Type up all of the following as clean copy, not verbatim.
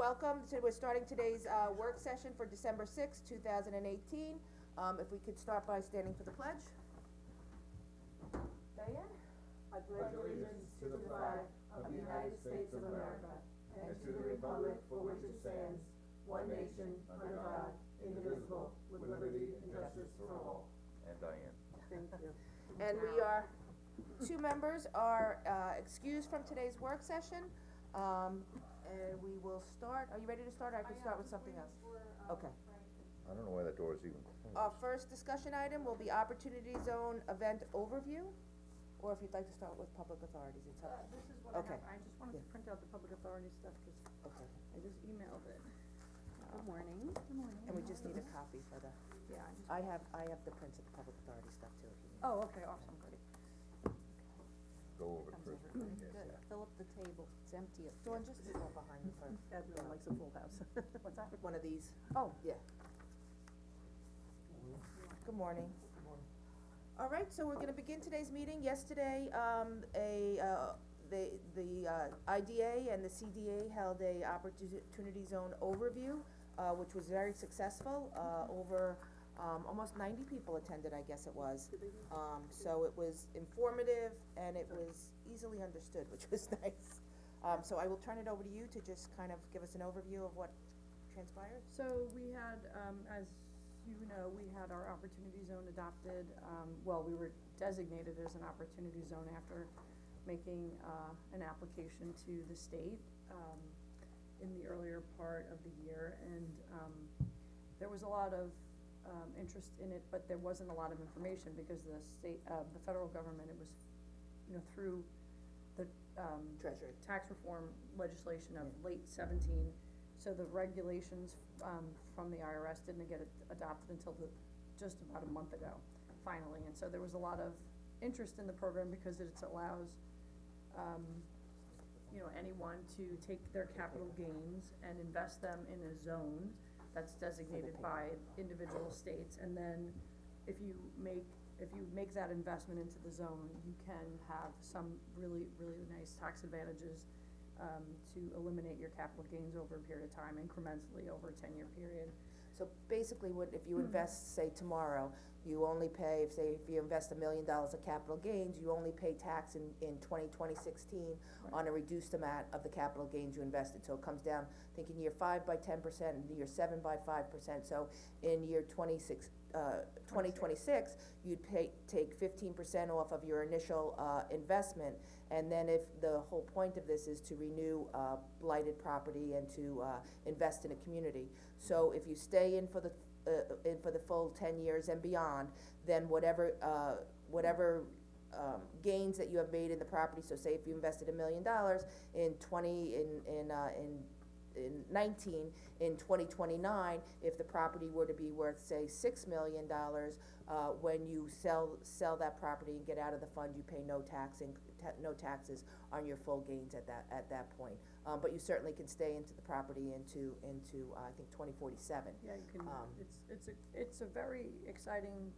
welcome. So we're starting today's, work session for December sixth, 2018. If we could start by standing for the pledge. Diane? I pledge allegiance to the flag of the United States of America and to the republic for which it stands, one nation, under God, indivisible, with liberty and justice for all. And Diane. Thank you. And we are, two members are, excused from today's work session. And we will start, are you ready to start, or I can start with something else? Okay. I don't know why that door is even closed. Our first discussion item will be Opportunity Zone Event Overview, or if you'd like to start with public authorities, it's up. This is what I Okay. have, I just wanted to print out the public authority stuff, cause Okay, I just emailed it. Good morning. Good morning. and we just need a copy for the, Yeah, I have the prints of the public authority stuff too, if you need. oh, okay, awesome, great. Go over it Comes first. everybody. Yes, Good. yeah. Fill up the table. It's empty up Dawn, just go behind you first. Everyone likes a full house. What's that? One of these, Oh, yeah. Good morning. All right, so we're gonna begin today's meeting. Yesterday, the IDA and the CDA held a Opportunity Zone Overview, which was very successful. Over, almost 90 people attended, I guess it was. So it was informative and it was easily understood, which was nice. So I will turn it over to you to just kind of give us an overview of what transpired. so we had, as you know, we had our opportunity zone adopted, well, we were designated as an opportunity zone after making, an application to the state, in the earlier part of the year, and, there was a lot of, interest in it, but there wasn't a lot of information, because the state, the federal government, it was, you know, through the, Treasury. tax reform legislation of late 17, so the regulations, from the IRS didn't get adopted until just about a month ago, finally, and so there was a lot of interest in the program because it allows, you know, anyone to take their capital gains and invest them in a zone that's designated by individual states, and then if you make that investment into the zone, you can have some really, really nice tax advantages, to eliminate your capital gains over a period of time, incrementally over a 10-year period. So basically, if you invest, say tomorrow, you only pay, if you invest $1 million of capital gains, you only pay tax in 2016 on a reduced amount of the capital gains you invested. So it comes down, I think in year 5 by 10%, and year 7 by 5%, so in year 2026, you'd take 15% off of your initial, investment, and then if the whole point of this is to renew, blighted property and to, invest in a community. So if you stay in for the full 10 years and beyond, then whatever gains that you have made in the property, so say if you invested $1 million in 19, in 2029, if the property were to be worth, say, $6 million, when you sell that property and get out of the fund, you pay no taxes on your full gains at that point. But you certainly can stay into the property into I think 2047. Yeah, you can, it's a very exciting,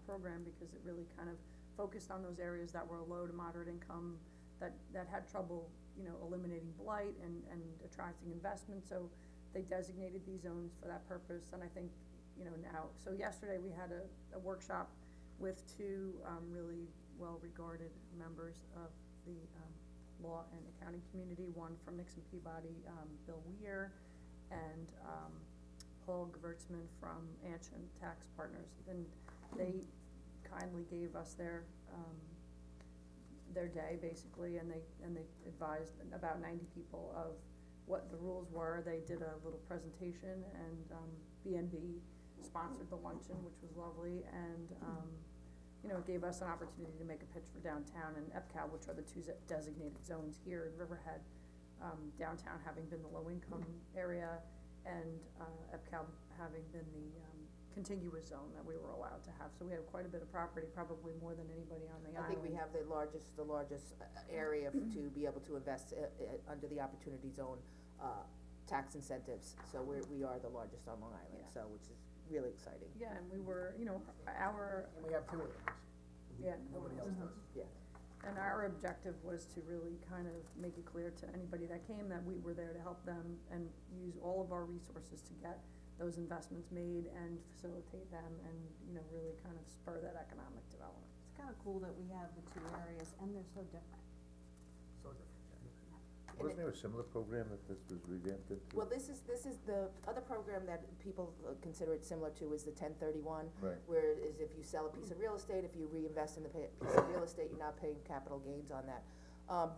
program, because it really kind of focused on those areas that were low to moderate income, that had trouble, you know, eliminating blight and attracting investment, so they designated these zones for that purpose, and I think, you know, now, so yesterday we had a workshop with two, really well-regarded members of the, law and accounting community, one from Nixon Peabody, Bill Weir, and, Paul Gewurtzman from Anshin Tax Partners, and they kindly gave us their day, basically, and they advised about 90 people of what the rules were. They did a little presentation, and, BNB sponsored the luncheon, which was lovely, and, you know, it gave us an opportunity to make a pitch for downtown and EPCAL, which are the two designated zones here in Riverhead. Downtown having been the low-income area, and, EPCAL having been the, contiguous zone that we were allowed to have. So we have quite a bit of property, probably more than anybody on the island. I think we have the largest area to be able to invest, under the Opportunity Zone, tax incentives. So we are the largest on Long Island, Yeah. so, which is really exciting. Yeah, and we were, you know, our, And we have two of those. yeah. Nobody else does. Yeah. And our objective was to really kind of make it clear to anybody that came that we were there to help them and use all of our resources to get those investments made and facilitate them and, really kind of spur that economic development. It's kinda cool that we have the two areas and they're so different. Wasn't there a similar program that this was revamped into? Well, this is the other program that people consider it similar to is the 1031. Right. Where it is if you sell a piece of real estate, if you reinvest in the piece of real estate, you're not paying capital gains on that.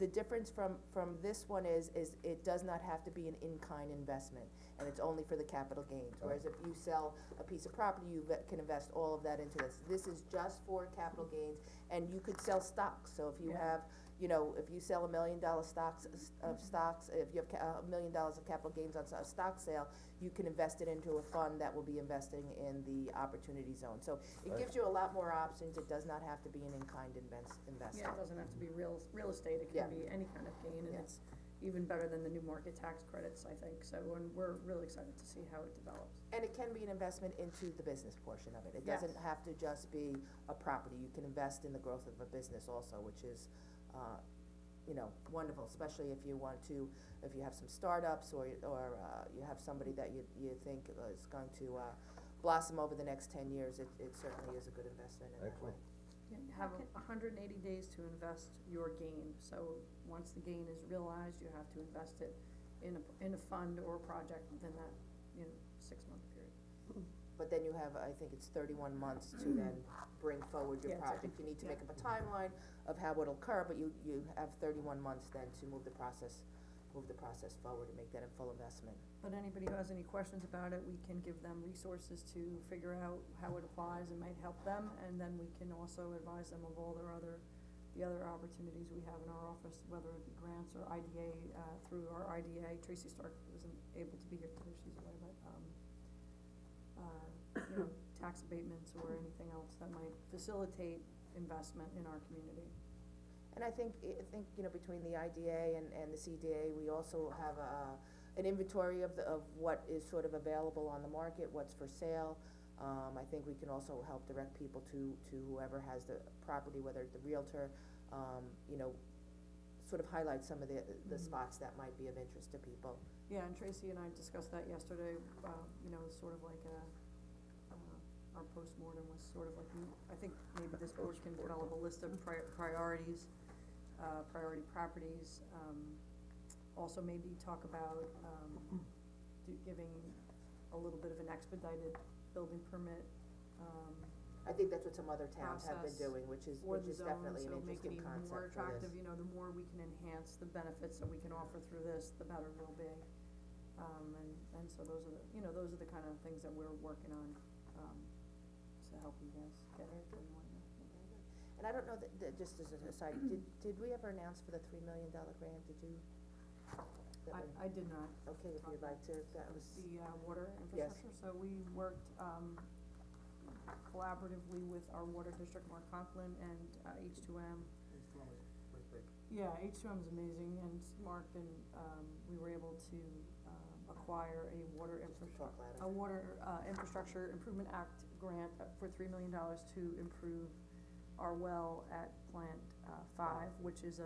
The difference from this one is it does not have to be an in-kind investment, and it's only for the capital gains. Whereas if you sell a piece of property, you can invest all of that into this. This is just for capital gains, and you could sell stocks, so if you Yeah. have, if you sell $1 million stocks, if you have $1 million of capital gains on a stock sale, you can invest it into a fund that will be investing in the opportunity zone. So it gives you a lot more options, it does not have to be an in-kind investment. Yeah, it doesn't have to be real estate, it Yeah. can be any kind of gain, and Yeah. it's even better than the new market tax credits, I think, so, and we're really excited to see how it develops. And it can be an investment into the business portion of it, it Yes. doesn't have to just be a property, you can invest in the growth of a business also, which is, wonderful, especially if you want to, if you have some startups or you have somebody that you think is going to, blossom over the next 10 years, it certainly is a good investment in that way. Excellent. You have 180 days to invest your gain, so once the gain is realized, you have to invest it in a fund or a project within that, 6-month period. But then you have, I think it's 31 months to then bring forward your Yeah, it's, I project, think, you need to yeah. make up a timeline of how it'll occur, but you have 31 months then to move the process forward and make that a full investment. But anybody who has any questions about it, we can give them resources to figure out how it applies and might help them, and then we can also advise them of all the other opportunities we have in our office, whether it be grants or IDA, through our IDA. Tracy Stark wasn't able to be here today, she's away, but, tax abatements or anything else that might facilitate investment in our community. And I think, between the IDA and the CDA, we also have an inventory of what is sort of available on the market, what's for sale. I think we can also help direct people to whoever has the property, whether it's the realtor, sort of highlight some of the spots that might be of interest to people. Yeah, and Tracy and I discussed that yesterday, sort of like our postmortem was sort of like, I think maybe this board can develop a list of priorities, priority properties, also maybe talk about, giving a little bit of an expedited building permit, I think that's what some other towns have been Process doing, which is for the zone, definitely an so make it interesting even more concept for this. attractive, the more we can enhance the benefits that we can offer through this, the better we'll be. And so those are those are the kind of things that we're working on, to help you guys get where you wanna go. And I don't know that just as an aside, did we ever announce for the $3 million grant, did you? I did not. Okay, if you'd like to, that was, The, water Yes. infrastructure, so we worked, collaboratively with our water district, Mark Conklin, and, H2M. Yeah, H2M is amazing, and Mark and, we were able to, acquire a water talk louder. Infrastructure Improvement Act grant for $3 million to improve our well at Plant 5, which was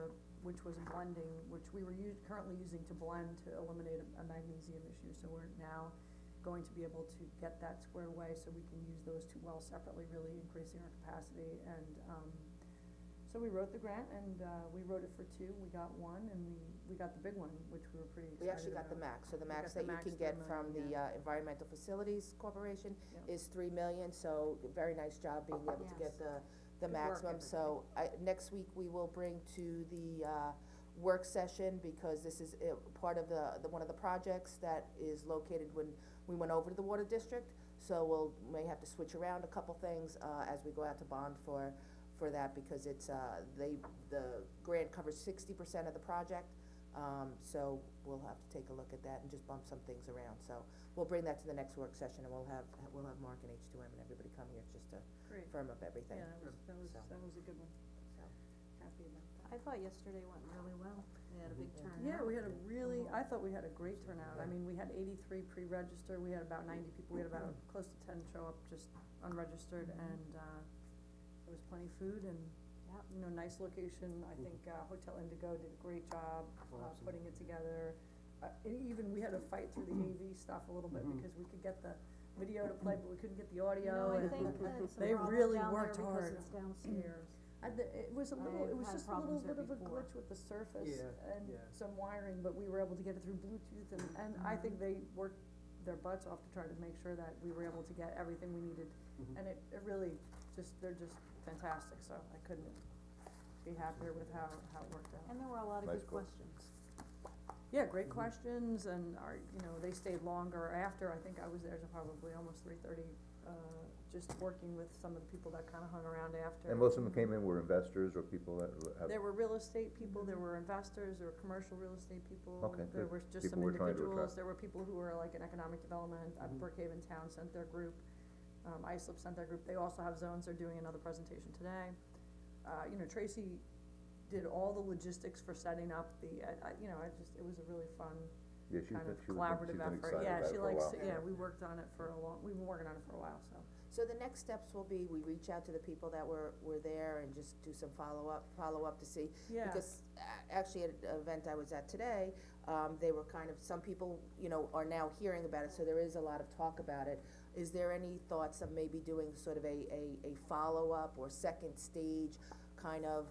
blending, which we were currently using to blend to eliminate a magnesium issue, so we're now going to be able to get that squared away so we can use those two wells separately, really increasing our capacity, and, so we wrote the grant, and, we wrote it for 2, we got 1, and we got the big one, which we were pretty excited about. We actually got the max, so the We max got that the you max can 3 get million, from the, yeah. Environmental Facilities Corporation Yep. is $3 million, so very nice job being able to get Yes. the Good work, maximum, so next week we will bring to the, work session, because this is part of one of the projects that is located when we went over to the water district, so may have to switch around a couple things, as we go out to bond for that, because it's, the grant covers 60% of the project, so we'll have to take a look at that and just bump some things around, so we'll bring that to the next work session, and we'll have Mark and H2M and everybody come here just to Great. firm up everything. Yeah, that was a good one, So. happy about that. I thought yesterday went really well. They had a big turnout. Yeah, we had I thought we had a great turnout, I mean, we had 83 pre-register, we had about 90 people, we had about close to 10 show up just unregistered, and, there was plenty of food, and you know, nice location, I think, Hotel Indigo did a great job, putting it together. And even, we had to fight through the AV stuff a little bit, because we could get the video to play, but we couldn't get the You know, audio, I and think that it's a they problem really down there worked hard. because it's downstairs. It was a little, it I've was had just a little problems there bit of a before. glitch with the surface Yeah, and yeah. some wiring, but we were able to get it through Bluetooth, and I think they worked their butts off to try to make sure that we were able to get everything we needed. And it really they're just fantastic, so I couldn't be happier with how it worked out. And there were a lot of Nice good book. questions. Yeah, great questions, and they stayed longer after, I think I was there till probably almost 3:30, just working with some of the people that kinda hung around after. And most of them came in were investors or people that have. There were real estate people, there were investors, there were commercial real estate people. Okay, There good. were just People some we're trying to individuals, attract. there were people who were like in economic development, Brookhaven Town sent their group, Islip sent their group, they also have zones, they're doing another presentation today. Tracy did all the logistics for setting up it was a really fun Yeah, she's kind been, of she's been collaborative effort. excited Yeah, about it she for a likes, while. we worked on it we've been working on it for a while, so. So the next steps will be, we reach out to the people that were there and just do some follow-up to see. Yeah. Because actually at an event I was at today, they were kind of, some people, are now hearing about it, so there is a lot of talk about it. Is there any thoughts of maybe doing sort of a follow-up or second stage kind of,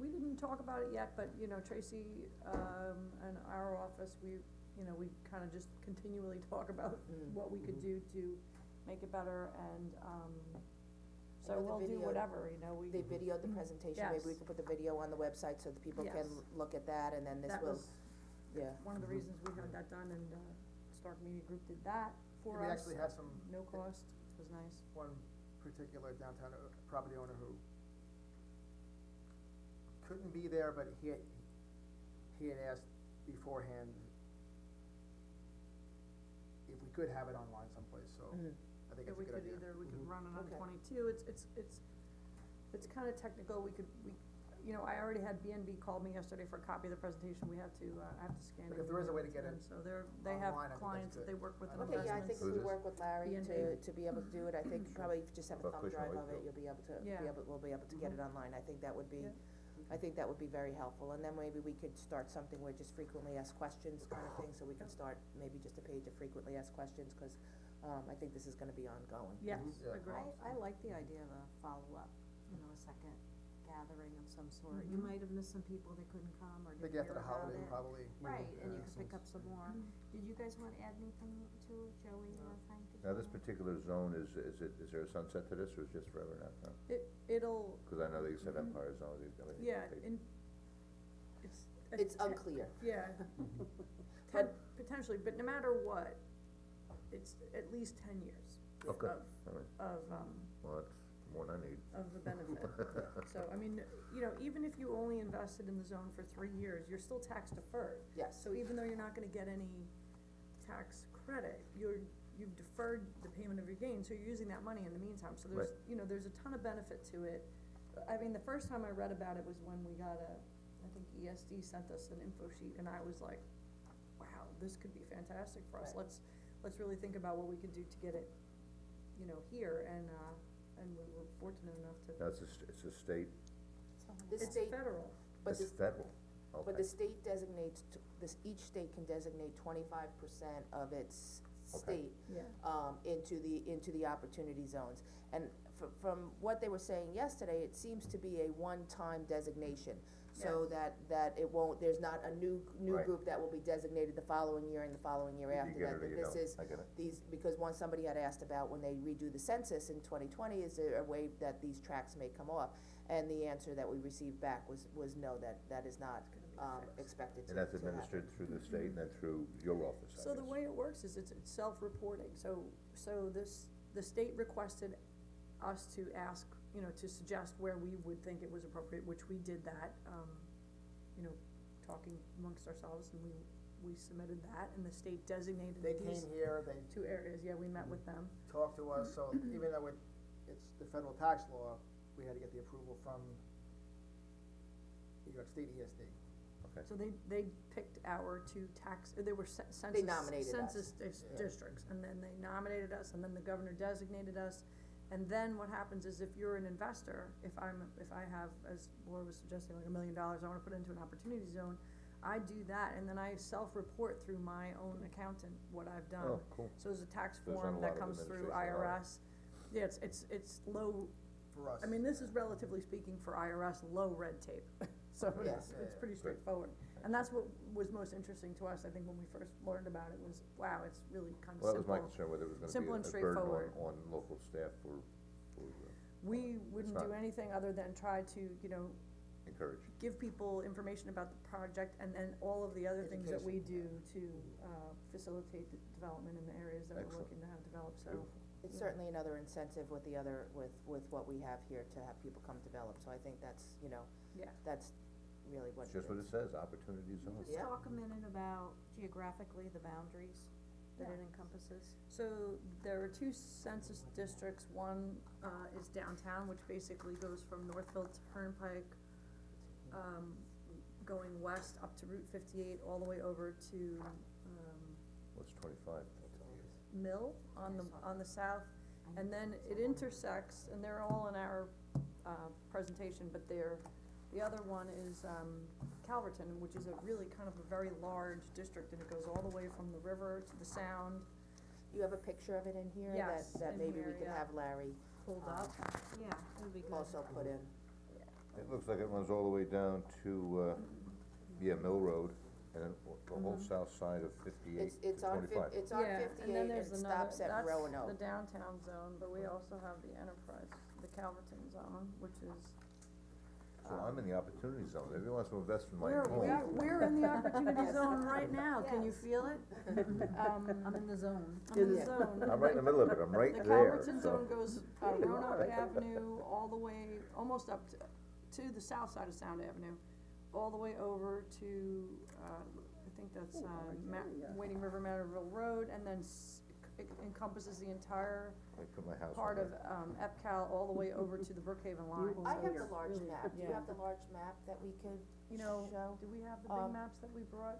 We didn't talk about it yet, but, Tracy, and our office, we kinda just continually talk about what we could do to make it better, and, so the we'll do video- whatever, they videoed the presentation, maybe we Yes. could put the video on the website so that people can Yes. look at that, and then this That will, was yeah. one of the reasons we had that done, and, Stark Media Group did that for us. We actually had some, No cost, it was nice. one particular downtown property owner who couldn't be there, but he had asked beforehand if we could have it online someplace, so I think Yeah, it's a we good could idea. either, we could run it on Okay. 22, it's kinda technical, I already had BNB called me yesterday for a copy of the presentation, I have to scan it. But if there is a way to get and it So they have online, I think that's clients that good. they work with in Okay, Okay, yeah, I think investments. if we Who's this? work with Larry B&B. to be able to do it, I think probably just have a About thumb Cushing drive of it, Wakefield. you'll be able to, Yeah. we'll be able to get it online, I think that would be, Yeah. I think that would be very helpful, and then maybe we could start something where just frequently asked questions kind of thing, so we can start maybe just a page of frequently asked questions, cause, I think this is gonna be ongoing. Yes, Yeah. agreed. I like the idea of a follow-up, a second gathering of some sort. You might have missed some people that couldn't come or I think didn't after hear the about holiday, it. probably. Right, and you makes could pick up sense. some more. Did you guys wanna add anything to it, Joey or Frank? did Now, you this wanna- particular zone, is there a sunset to this, or is it just forever now? No? It'll, Cause I know they said Empire Zone, they've got a. yeah, It's unclear. Yeah, potentially, but no matter what, it's at least 10 years Okay, of, alright, well, that's more than I need. of the benefit. So, even if you only invested in the zone for 3 years, you're still tax deferred. Yes, So even though you're not gonna get any tax credit, you've deferred the payment of your gain, so you're using that money in the meantime, so there's, there's a ton of benefit to it. The first time I read about it was when we got I think ESD sent us an info sheet, and I was like, wow, this could be fantastic for us, Right. let's really think about what we could do to get it, here, and we were fortunate enough to. Now, it's a state, the It's state, federal, but it's federal, okay. But the state designates, each state can designate 25% of its state, yeah. into the opportunity zones. And from what they were saying yesterday, it seems to be a one-time designation. So that it won't, there's not a new Right. group that will be designated the following year and the following year You after get that, it or that you this don't. is, I get it. because once somebody had asked about when they redo the census in 2020, is there a way that these tracks may come off? And the answer that we received back was no, that is not, expected to And that's happen. administered through the state and then through your office, I So the guess. way it works is it's self-reporting, so the state requested us to ask, to suggest where we would think it was appropriate, which we did that, talking amongst ourselves, and we submitted that, and the state designated They these came here, they 2 areas, yeah, we met with them. talked to us, so even though it's the federal tax law, we had to get the approval from New York State ESD. So they picked our 2 tax, they were census, nominated us. census districts, and then they nominated us, and then the governor designated us, And then what happens is if you're an investor, if I have, as Laura was suggesting, like $1 million, I wanna put it into an opportunity zone, I do that, and then I self-report through my own accountant what I've done. Oh, cool. So there's a tax There's not a form lot that of comes through administration around it. IRS. Yeah, it's low, For us. I mean, this is relatively speaking for IRS, low red tape, so Yes. it's pretty straightforward. And that's what was most interesting to us, I think, when we first learned about it, was, wow, it's really kind of Well, that was my simple. concern, whether it was gonna Simple be and a burden straightforward. on local staff for We wouldn't not. do anything other than try to, you know, encourage. give people information about the project and then all of the other things that we do to, facilitate the development in the areas that we're Excellent. looking to have developed, so. Beautiful. It's certainly another incentive with the other, with what we have here to have people come develop, so I think that's, you know, Yeah. that's really what It's it just what is. it says, opportunity Can you zone. just Yeah. talk a minute about geographically the boundaries that Yeah. it encompasses? So there are two census districts, one, is downtown, which basically goes from Northfield Turnpike, going west up to Route 58, all the way over to, What's 25? Mill on the south, and then it intersects, and they're all in our, presentation, but the other one is, Calverton, which is a really kind of a very large district, and it goes all the way from the river to the sound. You have a picture of it in here Yes, that in maybe we here, could yeah. have Larry Pulled up. Yeah, it would be good. also put in. It looks like it runs all the way down to, Mill Road, and then the whole south side of 58 to It's on 25. it's on Yeah, and then fifty-eight, and there's it another, stops at that's Roanoke. the downtown zone, but we also have the enterprise, the Calverton zone, which is, So I'm in the opportunity zone, if everyone wants to invest in my home. we're in the opportunity zone right now, can you Yes. feel it? I'm in the zone. I'm in the Yeah. zone. I'm right in the middle of it, I'm right The there, Calverton so. zone goes, Roanoke Avenue, all the way, almost up to the south side of Sound Avenue, all the way over to, I think that's, Wading River Manorville Road, and then it encompasses the entire I put my house part on of, there. EPCAL, all the way over to the Brookhaven line. I have the large map, do you Yeah. have the large map that we could You know, show? do we have the Um, big maps that we brought?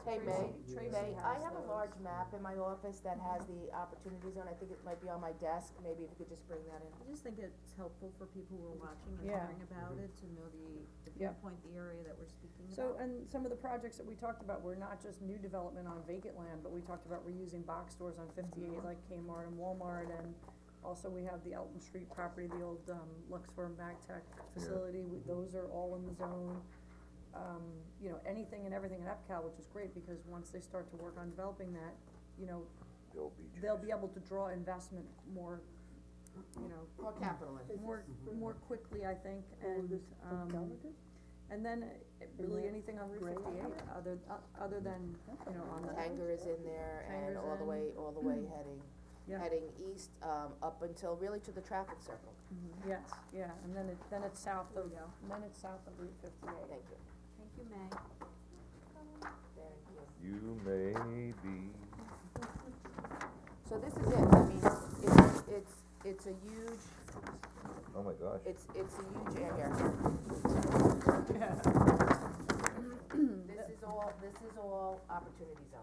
Hey, May, Tracy May, I has have a those. large map in my office that has the opportunity zone, I think it might be on my desk, maybe if you could just bring that in. I just think it's helpful for people who are watching and Yeah. hearing about it to know to Yeah. pinpoint the area that we're speaking about. So, and some of the projects that we talked about were not just new development on vacant land, but we talked about reusing box stores on 58, like Kmart and Walmart, and also we have the Elton Street property, the old, Luxfer Magtech facility, those are all in the zone. You know, anything and everything in EPCAL, which is great, because once they start to work on developing that, you know, The old beach. they'll be able to draw investment more, you know, More capital in. more quickly, I think, and, and then really anything on Route 58, other than, you know, on the. Tanger is in there and Tanger's all the way Yeah. heading east, up until really to the traffic circle. Yes, yeah, and then it's south of, then it's south of Route 58. Thank you, Thank you, May. thank you. You may be, So this is it, I mean, it's a huge, oh my gosh. it's a huge area. This is all opportunity zone,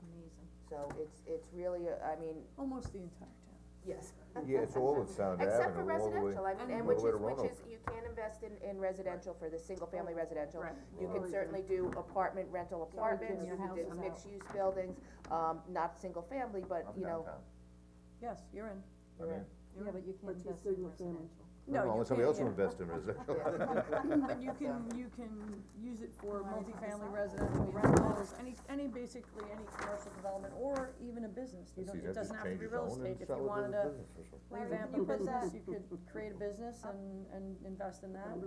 Amazing. so it's really, I mean, Almost the entire town. yes. Yeah, it's all of Sound Avenue, Except for all the way. residential, I mean, and all the which way is, to Roanoke. you can't invest in residential for the single-family residential. Right. You can certainly do apartment, rental apartments, you can do mixed-use buildings, not single-family, but, I'm you know. downtown. Yes, you're in. I'm in. Yeah, but you can't invest in residential. No, you Unless somebody else can't, will invest in residential. But you can use it for multifamily residential rentals, any basically any commercial development, or even a business, you don't, See, it that doesn't just have to be changes real zone and estate, if sell you it as wanted a to business or something. Larry, revamp can a you put business, that- you could create a business and invest in that, and,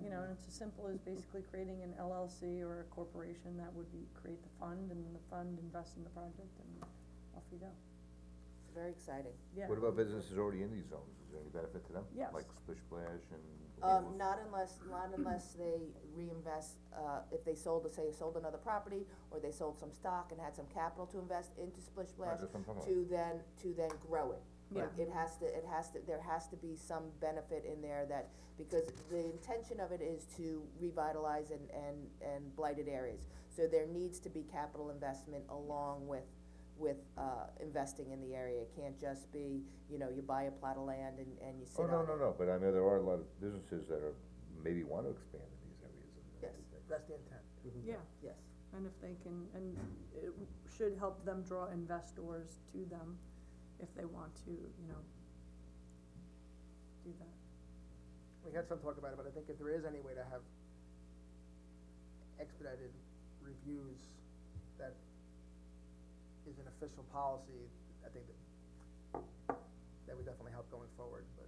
you know, and it's as simple as basically creating an LLC or a corporation that would create the fund, and the fund invests in the project, and off you go, It's very exciting. yeah. What about businesses already in these zones, is there any benefit to them? Yes. Like Splish Splash and. Not unless they reinvest, if they sold another property, or they sold some stock and had some capital to invest into Splish Splash, That's what I'm talking about. to then grow it. Yeah. It has to, there has to be some benefit in there that, because the intention of it is to revitalize and blighted areas. So there needs to be capital investment along with with, investing in the area. It can't just be, you know, you buy a plot of land and you sit Oh, on it. no, but I mean, there are a lot of businesses that are, maybe wanna expand in these areas and Yes. everything. That's the intent. Yeah, Yes. and if they can, and it should help them draw investors to them if they want to, you know, do that. We had some talk about it, but I think if there is any way to have expedited reviews that is an official policy, I think that would definitely help going forward, but.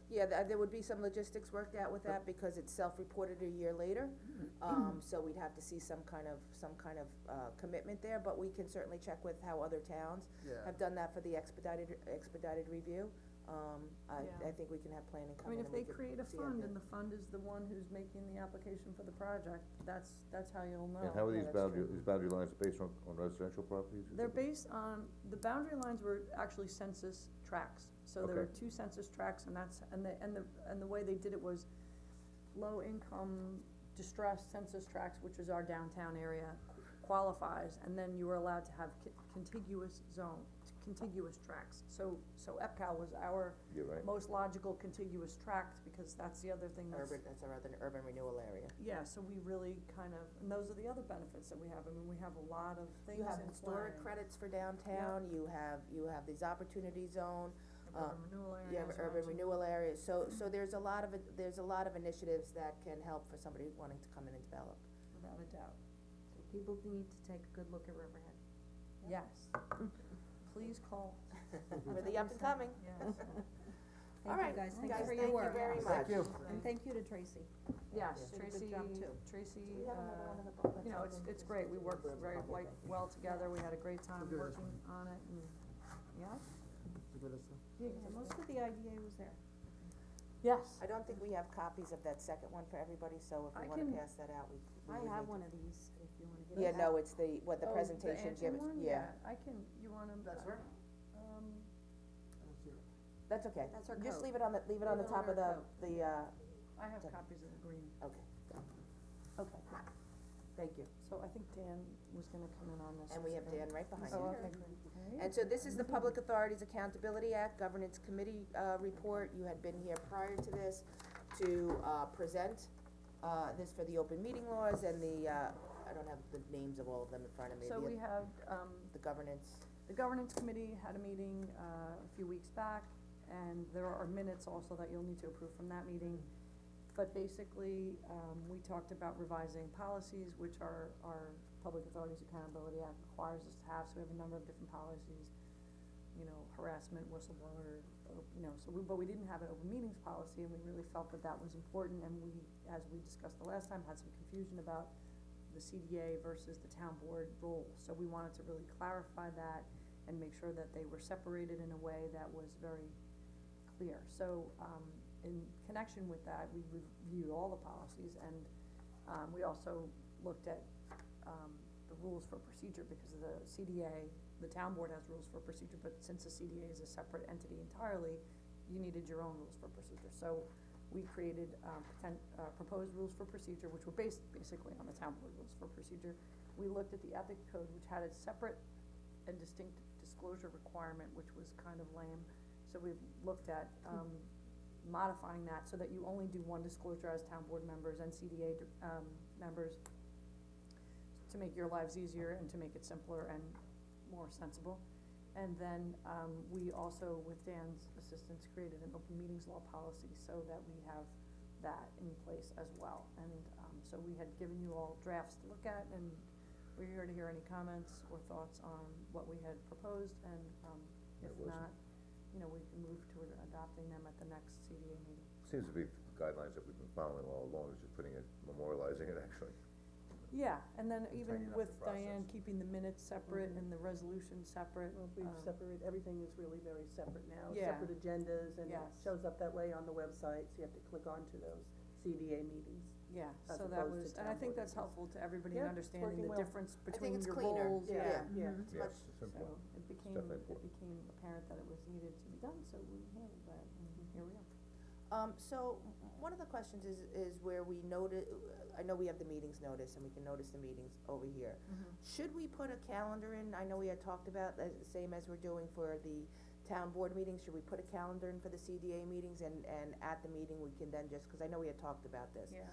Yeah, there would be some logistics worked out with that, because it's self-reported a year later. So we'd have to see some kind of, commitment there, but we can certainly check with how other towns Yeah. have done that for the expedited review. Yeah. I think we can have planning I come in mean, and if we they could create a see how fund good- and the fund is the one who's making the application for the project, that's how you'll know. And how are Yeah, these that's true. boundary lines based on residential properties? Is They're it- based on, the boundary lines were actually census tracts, so there were Okay. 2 census tracts, and that's, and the way they did it was low income distressed census tracts, which is our downtown area, qualifies, and then you were allowed to have contiguous tracts. So EPCAL was our You're right. most logical contiguous tract, because that's the other thing that's. That's our other urban renewal area. Yeah, so we really kind of, and those are the other benefits that we have, I mean, we have a lot of things You in have play. historic credits for downtown, you have these opportunity zone, Urban renewal areas. you have urban renewal areas, so there's a lot of initiatives that can help for somebody wanting to come in and develop. Without a doubt, So people need to take a good look at Riverhead. yes. Please call. For the up and coming. Yes. All Thank you right, guys, thank guys, you for thank your work. you very much. Thank you. And thank you to Tracy. Yes, Did a good Tracy, job too. Tracy, We have another one in the book that's you know, up it's great, we worked very well together, we had a great time We'll do this working on it, and, yeah? Yeah, 'cause most of the IDA was there. Yes. I don't think we have copies of that second one for everybody, so if I we wanna can- pass that out, we I would have need one to- of these, if you wanna give it Yeah, back. no, it's the presentation, Oh, the give Anton it, one? yeah, I can, you wanna? That's her? that's okay. That's our Just code. leave it on the Leave it on top our of the, code. I have copies of the green. okay. Okay, thank you. So I think Dan was gonna come in on this. And we have Dan right behind Oh, you. okay, great. And so this is the Public Authorities Accountability Act Governance Committee, report. You had been here prior to this to, present, this for the open meeting laws and the, I don't have the names of all of them in front of me. So The- we have, The governance, the governance committee had a meeting, a few weeks back, and there are minutes also that you'll need to approve from that meeting. But basically, we talked about revising policies, which our Public Authorities Accountability Act requires us to have, so we have a number of different policies. You know, harassment, whistleblower, you know, but we didn't have an open meetings policy, and we really felt that that was important, and we, as we discussed the last time, had some confusion about the CDA versus the town board roles. So we wanted to really clarify that and make sure that they were separated in a way that was very clear. So, in connection with that, we reviewed all the policies, and, we also looked at, the rules for procedure, because the CDA, the town board has rules for procedure, but since the CDA is a separate entity entirely, you needed your own rules for procedure. So we created, proposed rules for procedure, which were based basically on the town board rules for procedure. We looked at the ethics code, which had a separate and distinct disclosure requirement, which was kind of lame. So we've looked at, modifying that so that you only do one disclosure as town board members and CDA, members, to make your lives easier and to make it simpler and more sensible. And then, we also, with Dan's assistance, created an open meetings law policy so that we have that in place as well. And, so we had given you all drafts to look at, and we're here to hear any comments or thoughts on what we had proposed, and, if There was- not, you know, we can move toward adopting them at the next CDA meeting. Seems to be guidelines that we've been following all along, is just putting it, memorializing it actually. Yeah, and then even Tighten up with the process. Diane keeping the minutes separate and the resolution separate. Well, we've separated, everything is really very separate now, Yeah. separate agendas, and it Yes. shows up that way on the website, so you have to click onto those CDA meetings. Yeah, as so that opposed to was, and I town think board that's meetings. helpful to everybody in Yeah, it's understanding working the well. difference between it's your cleaner. roles, Yeah, yeah. yeah. It's Yes, much, it's So simple. it became, definitely it important. became apparent that it was needed to be done, so we handled that, and here we are. So, one of the questions is where we I know we have the meetings notice, and we can notice the meetings over here. Should we put a calendar in, I know we had talked about, the same as we're doing for the town board meetings, should we put a calendar in for the CDA meetings, and at the meeting, we can then just, cause I know we had talked about this. Yeah.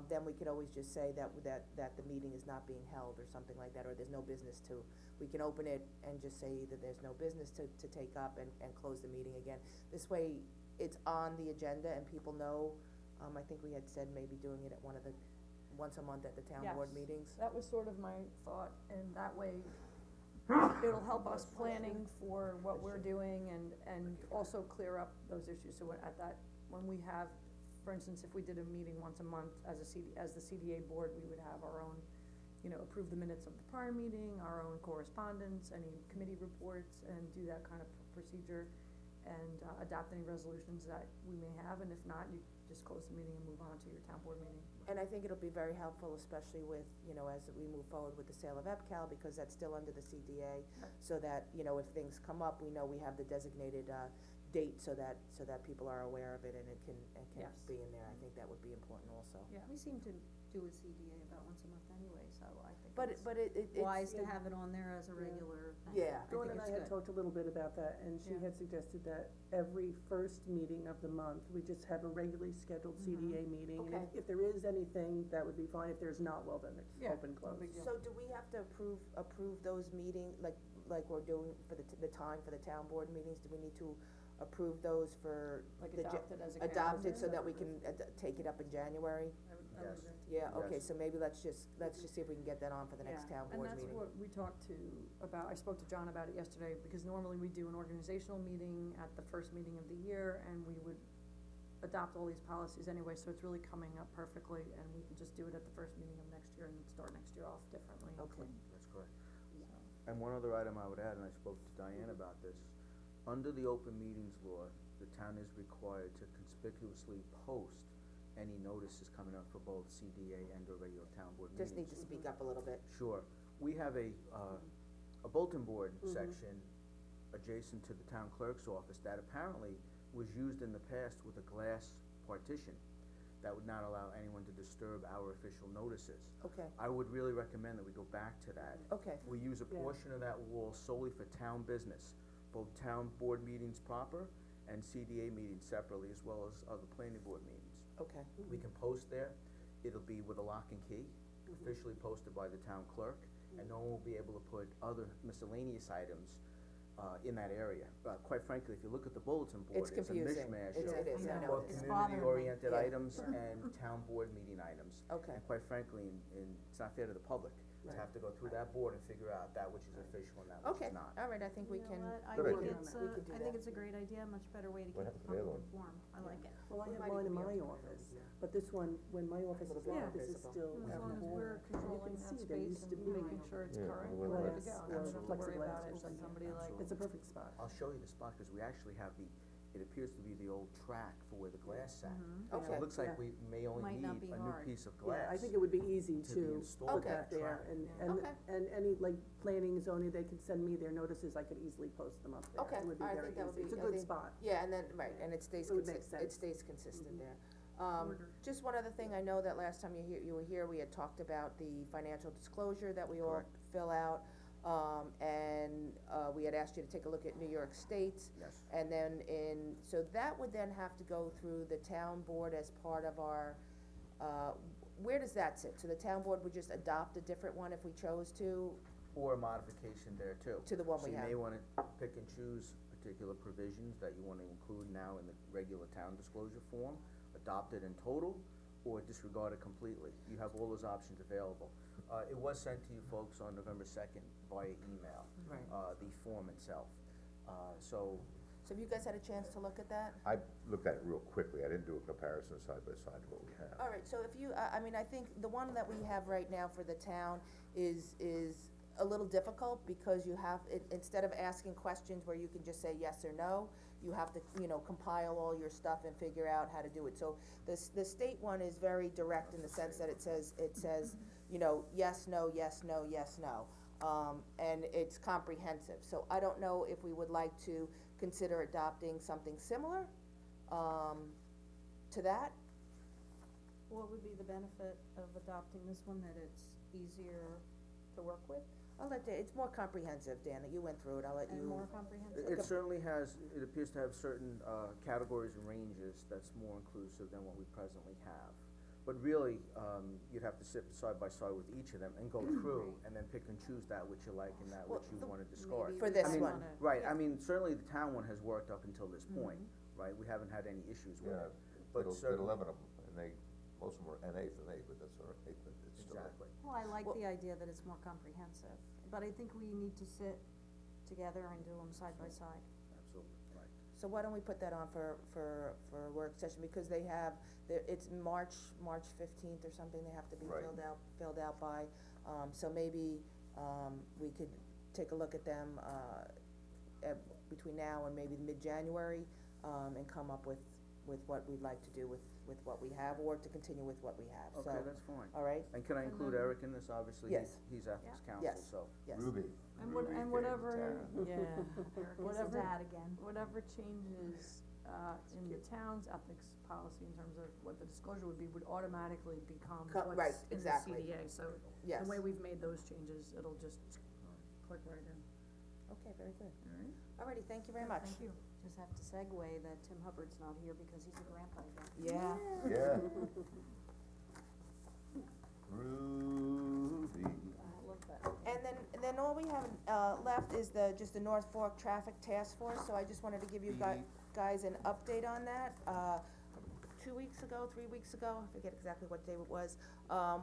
Then we could always just say that the meeting is not being held, or something like that, or there's no business to, we can open it and just say that there's no business to take up, and close the meeting again. This way, it's on the agenda and people know, I think we had said maybe doing it at once a month at the town board Yes. meetings. That was sort of my thought, and that way, it'll help us planning for what we're doing and also clear up those issues, so when we have, for instance, if we did a meeting once a month as the CDA board, we would have our own, approve the minutes of the prior meeting, our own correspondence, any committee reports, and do that kind of procedure, and, adopt any resolutions that we may have, and if not, you just close the meeting and move on to your town board meeting. And I think it'll be very helpful, especially with, as we move forward with the sale of EPCAL, because that's still under the CDA, so that, if things come up, we know we have the designated, date, so that people are aware of it, and it can Yes. be in there. I think that would be important also. Yeah. We seem to do a CDA about once a month anyway, so I think But it's it's. wise to have it on there as a regular thing. Yeah. Dawn and it's I had good. talked a little bit about that, and she Yeah. had suggested that every first meeting of the month, we just have a regularly scheduled CDA meeting. And Okay. if there is anything, that would be fine. If there's not, well, then it's Yeah, open, no closed. big deal. So do we have to approve those meetings, like we're doing for the time for the town board meetings? Do we need to approve those for Like the adopted as a adopted, so calendar? that we can take it up in January? I would Yes. agree. Yeah, okay, Yes. so maybe let's just see if we can get that on for the next town board meeting. And that's what we talked about, I spoke to John about it yesterday, because normally we do an organizational meeting at the first meeting of the year, and we would adopt all these policies anyway, so it's really coming up perfectly, and we can just do it at the first meeting of next year and start next year off differently. and Okay. clean. That's correct. So, And one other item I would add, and I spoke to Diane about this, under the open meetings law, the town is required to conspicuously post any notices coming up for both CDA and or regular town board meetings. Just need to speak up a little bit. Sure, we have a bulletin board section adjacent to the town clerk's office that apparently was used in the past with a glass partition that would not allow anyone to disturb our official notices. Okay, I would really recommend that we go back to that. okay, We use a Yeah. portion of that wall solely for town business, both town board meetings proper and CDA meetings separately, as well as other planning board meetings. okay, We can post there, it'll be with a lock and key, officially posted by the town clerk, and no one will be able to put other miscellaneous items, in that area. Quite frankly, if you look at the bulletin board, It's it's a confusing. mishmash It's- of it is, I know both it is. community-oriented Yeah. items and town board meeting items. okay, And quite frankly, it's not fair to the public to Right. have to go through that board and figure out that which is official and that which okay, is not. alright, I think we You know can, what? I Good think idea. it's We could do I think that. it's a great idea, a much better way to What keep the happened to the other public one? informed, I like it. Well, I We have might one in even be my able to office, yeah. but this one, when my office Little is bit on, more this is visible. still As out long the as wall. we're And you controlling can that see there space used to and be making sure it's Yeah, current, a we're little good to glass, go, I don't have to worry plexiglass about it, or so something. somebody like, It's a perfect spot. I'll show you the spot, cause we actually have it appears to be the old track for where the glass sat. So Okay. it looks like Yeah. we may only Might not need be a new hard. piece of glass. Yeah, I think it would be easy to be to installed put Okay. that there, track. Okay. and any, like, planning, zoning, they could send me their notices, I could easily post them up there. Okay, It would be I very think that would easy, be- it's a I good think- spot. yeah, and then, right, and it stays It would make it sense. stays consistent Mhm. there. Order. Just one other thing, I know that last time you were here, we had talked about the financial disclosure that we all Correct. fill out. And, we had asked you to take a look at New York State. Yes. And then so that would then have to go through the town board as part of our, where does that sit? So the town board would just adopt a different one if we chose to, Or a modification there too. to the one we So you have? may wanna pick and choose particular provisions that you wanna include now in the regular town disclosure form, adopt it in total, or disregard it completely. You have all those options available. It was sent to you folks on November 2nd via email, Right. the form itself. So So have you guys had a chance to look at that? I looked at it real quickly, I didn't do a comparison side by side of what we have. Alright, so if you, I mean, I think the one that we have right now for the town is a little difficult, because you have, instead of asking questions where you can just say yes or no, you have to, compile all your stuff and figure out how to do it. So the state one is very direct in the sense that it says, yes, no, yes, no, yes, no. And it's comprehensive, so I don't know if we would like to consider adopting something similar. to that, What would be the benefit of adopting this one, that it's easier to work with it's more comprehensive, Dana, you went through it, I'll let you. and more comprehensive? It certainly has, it appears to have certain, categories and ranges that's more inclusive than what we presently have. But really, you'd have to sit side by side with each of them and go through, and then pick and choose that which you like and that Well, which you wanna discard. For we this I mean, one. Right, I mean, certainly the town one has worked up until this point, right, we haven't had any issues with Yeah, it, but did certainly. 11 of them, and most of them were NA for me, but that's all right, but it's still. Exactly. Well, I like Well- the idea that it's more comprehensive, but I think we need to sit together and do them side by side. Absolutely, right. So why don't we put that on for a work session, because they have, it's March 15th or something, they have to be Right. filled out by, so maybe, we could take a look at them, between now and maybe mid-January, and come up with what we'd like to do with what we have, or to continue with what we have, so. Okay, that's fine. Alright, And can I include then- Eric in this, obviously, Yes. he's ethics counsel, Yes. so. yes. Ruby. And Ruby came to whatever, town. yeah, Eric is Whatever- a dad again. whatever changes, in the town's ethics policy in terms of what the disclosure would be, would automatically become Right, what's in the exactly. CDA, so Yes, the way we've made those changes, it'll just click right in, okay, very good, alright? alrighty, thank you very much. Thank you. Just have to segue that Tim Hubbard's not here because he's a grandpa again. Yeah, Yeah. Ruby. I love that. and then all we have, left is just the North Fork Traffic Task Force, so I just wanted to give you guys an update on that. 2 weeks ago, 3 weeks ago, I forget exactly what day it was,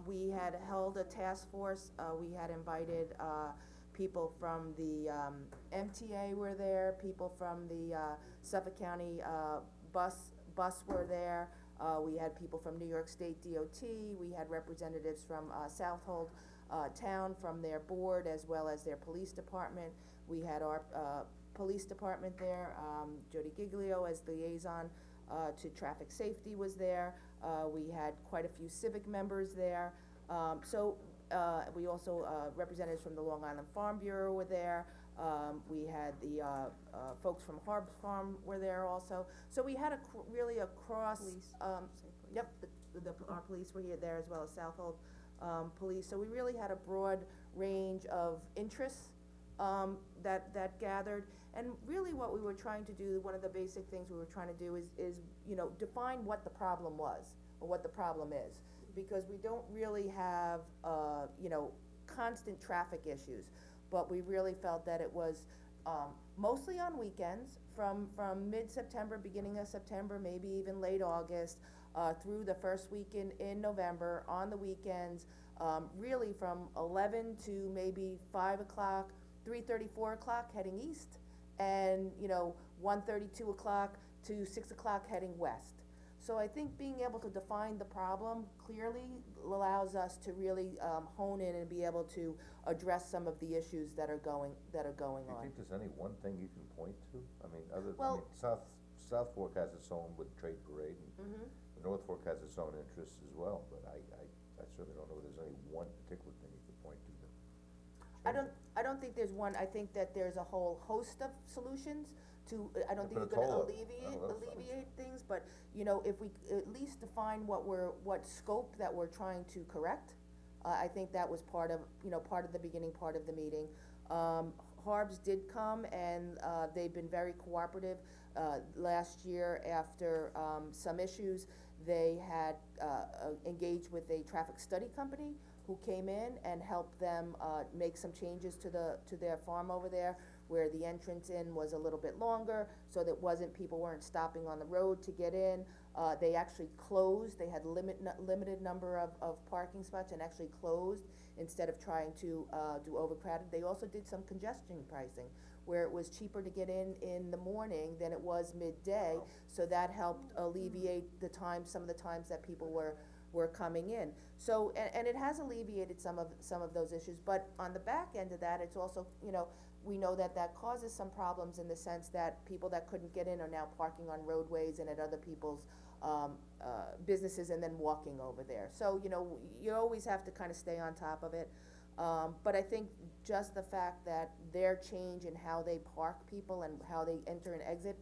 we had held a task force, we had invited, people from the, MTA were there, people from the, Suffolk County, bus were there, we had people from New York State DOT, we had representatives from, Southold, town, from their board, as well as their police department. We had our, police department there, Jody Giglio as liaison, to traffic safety was there, we had quite a few civic members there, we also, representatives from the Long Island Farm Bureau were there, we had the, folks from Harbs Farm were there also, so we had really a cross, Police, say police. yep, our police were here there, as well as Southold, police, so we really had a broad range of interests, that gathered, and really what we were trying to do, one of the basic things we were trying to do is, define what the problem was, or what the problem is, because we don't really have, constant traffic issues, but we really felt that it was, mostly on weekends, from mid-September, beginning of September, maybe even late August, through the first week in November, on the weekends, really from 11 to maybe 5 o'clock, 3:30, 4 o'clock heading east, and, 1:30, 2 o'clock to 6 o'clock heading west. So I think being able to define the problem clearly allows us to really, hone in and be able to address some of the issues that are going Do you on. think there's any one thing you can point to? I mean, Well- South Fork has its own with Trade Parade, and Mhm. the North Fork has its own interests as well, but I certainly don't know if there's any one particular thing you can point to that. I don't think there's one, I think that there's a whole host of solutions to, I don't think Put you're a gonna toll up. alleviate things, but, if we at least define what scope that we're trying to correct, I think that was part of the beginning part of the meeting. Harbs did come and, they've been very cooperative, last year after, some issues, they had, engaged with a traffic study company who came in and helped them, make some changes to their farm over there, where the entrance in was a little bit longer, so that people weren't stopping on the road to get in. They actually closed, they had limited number of parking spots and actually closed instead of trying to, do overcrowded. They also did some congestion pricing, where it was cheaper to get in the morning than it was midday, so that helped alleviate some of the times that people were coming in. So, and it has alleviated some of those issues, but on the back end of that, it's also, we know that causes some problems in the sense that people that couldn't get in are now parking on roadways and at other people's, businesses and then walking over there. So, you always have to kinda stay on top of it. But I think just the fact that their change in how they park people and how they enter and exit,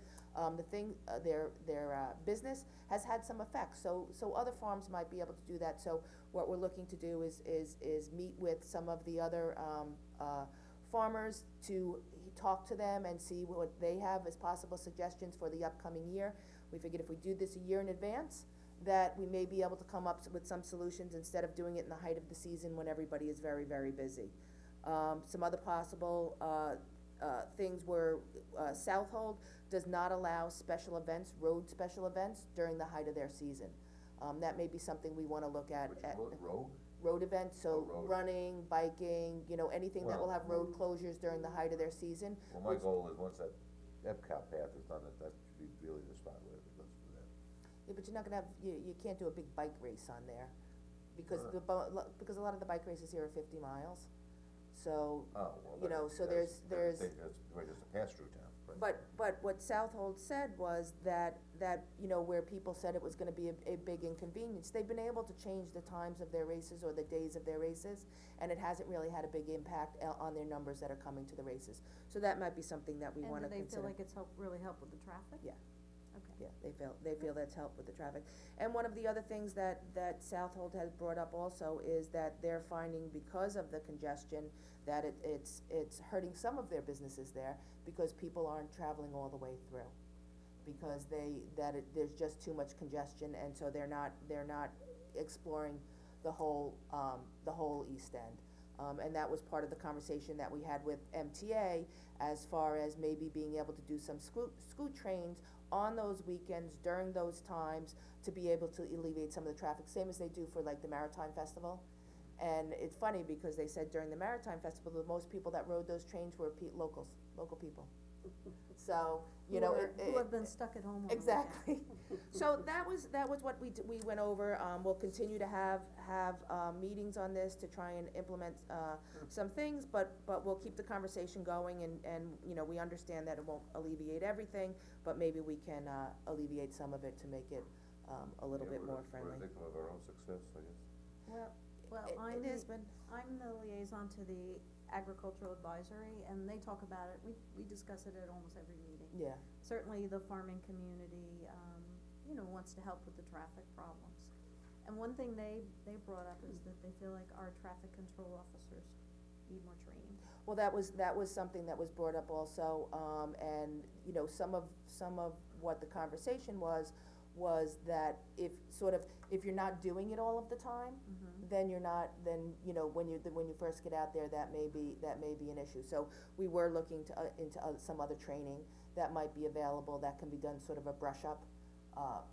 their business has had some effect, so other farms might be able to do that, so what we're looking to do is meet with some of the other, farmers to talk to them and see what they have as possible suggestions for the upcoming year. We figured if we do this a year in advance, that we may be able to come up with some solutions instead of doing it in the height of the season when everybody is very, very busy. Some other possible, things were, Southold does not allow special events, road special events during the height of their season. That may be something we wanna look at. Road events, so road. running, biking, you know, anything that will have road closures during the height of their season. Well, my goal is once that EPCAP path is done, that should be really the spot where it goes through that. Yeah, but you're not gonna have, you can't do a big bike race on there, because because a lot of the bike races here are 50 miles, so, Oh, well, you know, so there's, That's right, it's a pass-through town, right? but what Southold said was that, you know, where people said it was gonna be a big inconvenience, they've been able to change the times of their races or the days of their races, and it hasn't really had a big impact on their numbers that are coming to the races. So that might be something that we wanna And do they consider. feel like it's really helped with the traffic? Yeah. Okay. Yeah, they feel that's helped with the traffic. And one of the other things that Southold has brought up also is that they're finding, because of the congestion, that it's hurting some of their businesses there, because people aren't traveling all the way through. Because there's just too much congestion, and so they're not exploring the whole East End. And that was part of the conversation that we had with MTA, as far as maybe being able to do some scoot trains on those weekends, during those times, to be able to alleviate some of the traffic, same as they do for like the Maritime Festival. And it's funny, because they said during the Maritime Festival, the most people that rode those trains were local people. So, you know, Who have been stuck at home on the weekend. exactly. So that was what we went over. We'll continue to have meetings on this to try and implement, some things, but we'll keep the conversation going, and, you know, we understand that it won't alleviate everything, but maybe we can, alleviate some of it to make it, a little bit more friendly. We're a victim of our own success, I guess. Well, It is, but, I'm the liaison to the agricultural advisory, and they talk about it, we discuss it at almost every meeting. yeah, Certainly the farming community, you know, wants to help with the traffic problems. And one thing they brought up is that they feel like our traffic control officers need more training. well, that was something that was brought up also, and, you know, some of what the conversation was that if you're not doing it all of the time, then then, you know, when you first get out there, that may be an issue. So we were looking into some other training that might be available, that can be done sort of a brush up,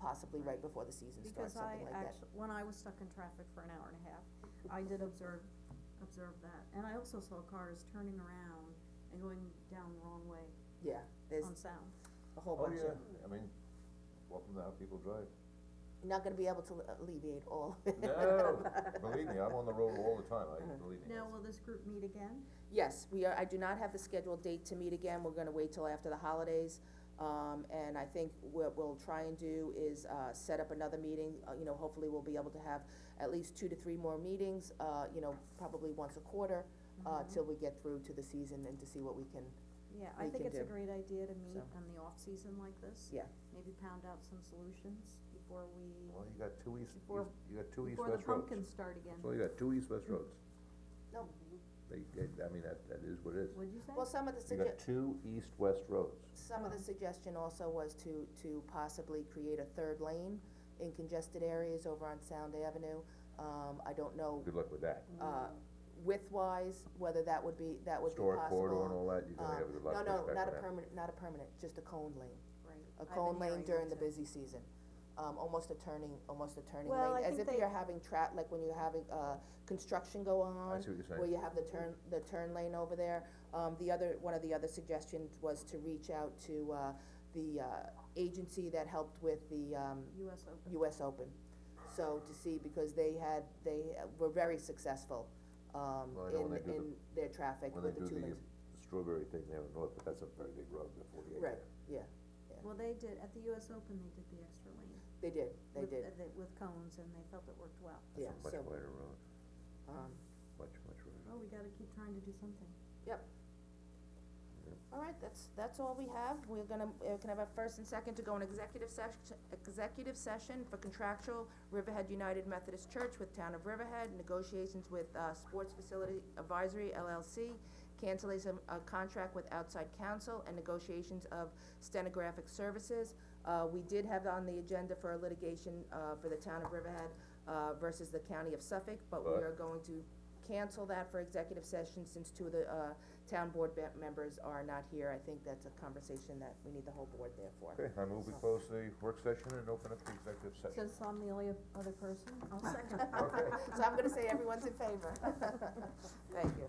possibly right before the season starts, something like that. Because when I was stuck in traffic for an hour and a half, I did observe that, and I also saw cars turning around and going down the wrong way Yeah, there's on Sound. a whole Oh, bunch yeah, of, I mean, welcome to how people drive. you're not gonna be able to alleviate all of it. No, believe me, I'm on the road all the time, believe me. Now, will this group meet again? Yes, I do not have the scheduled date to meet again, we're gonna wait till after the holidays. And I think what we'll try and do is, set up another meeting, you know, hopefully we'll be able to have at least 2 to 3 more meetings, you know, probably once a quarter, till we get through to the season and to see what we can, Yeah, I We think can it's a do. great idea to meet So. on the off-season like this. Yeah. Maybe pound out some solutions before Well, you got two Before- you got two before the east-west roads. pumpkins start again. So you got two east-west roads. no, I mean, that is what it is. What'd you say? well, some of the You got two east-west roads. some of the suggestion also was to possibly create a third lane in congested areas over on Sound Avenue. I don't know, Good luck with that. width-wise, whether that would be possible. Historic corridor and all that, you're gonna have a lot of No, pushback not on that. not a permanent, just a cone lane. Right. A I've cone been lane hearing during that the too. busy season, almost a turning Well, I lane, as think if they- you're having like when you're having, construction going on. I see what you're saying. Where you have the turn lane over there. One of the other suggestions was to reach out to, the, agency that helped with the, US Open. US Open. So to see, because they were very successful, Well, I know when they do in their traffic When they with the do 2 the lanes. strawberry thing there in North, but that's a very big road, the 48. Right, yeah, Well, they did, at the US Open, they did the extra lane. they did. With cones, and they felt it worked well. Yeah, That's a so, much wider road, um, much wider. Oh, we got gotta keep trying to do something. All right, that's all we have. We're gonna, can I have a first and second to go in executive session for contractual Riverhead United Methodist Church with Town of Riverhead, negotiations with, Sports Facility Advisory LLC, cancellation of contract with outside counsel, and negotiations of stenographic services. We did have on the agenda for a litigation, for the Town of Riverhead, versus the County of Suffolk, but we are going to cancel that for executive session since two of the, town board members are not here. I think that's a conversation that we need the whole board there for. Okay, I move we close the work session and open up the executive session. Since I'm the only other person, I'll second. Okay. So I'm gonna say everyone's in favor. Thank you.